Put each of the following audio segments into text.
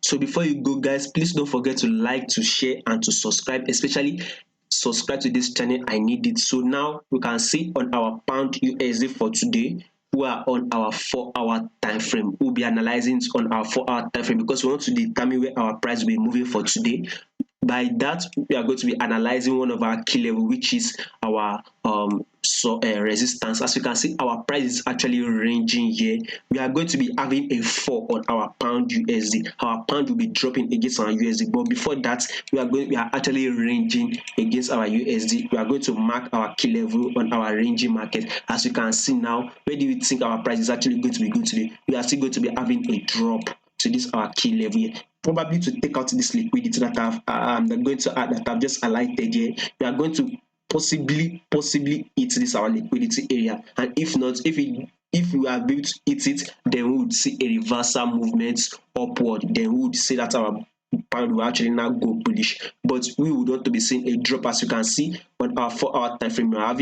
So before you go, guys, please don't forget to like, to share, and to subscribe, especially subscribe to this channel. I need it. So now we can see on our pound USD for today, we are on our 4-hour time frame. We'll be analyzing it on our 4-hour time frame because we want to determine where our price will be moving for today. By that, we are going to be analyzing one of our key level, which is our resistance. As you can see, our price is actually ranging here. We are going to be having a fall on our pound USD. Our pound will be dropping against our USD, but before that, we are actually ranging against our USD. We are going to mark our key level on our ranging market. As you can see now, where do you think our price is actually going to be good today? We are still going to be having a drop to this our key level here, probably to take out this liquidity that I'm going to add, that I've just highlighted here. We are going to possibly hit this our liquidity area, and if not, if we are able to hit it, then we would see a reversal movement upward. Then we would say that our pound will actually now go bullish, but we would want to be seeing a drop. As you can see on our 4-hour time frame, we are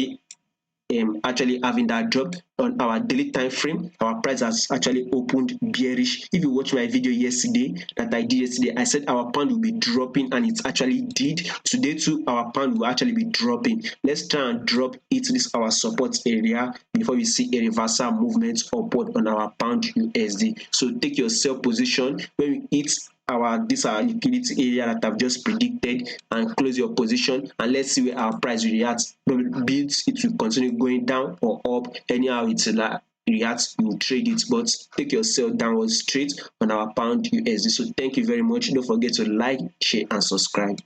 actually having that drop. On our daily time frame, our price has actually opened bearish. If you watch my video yesterday that I did yesterday, I said our pound will be dropping, and it actually did. Today too, our pound will actually be dropping. Let's try and drop it to this our support area before we see a reversal movement upward on our pound USD. So take your sell position when we hit this liquidity area that I've just predicted, and close your position, and let's see where our price reacts. Be it will continue going down or up. Anyhow it reacts, you trade it, but take your sell downwards straight on our pound USD. So thank you very much. Don't forget to like, share, and subscribe.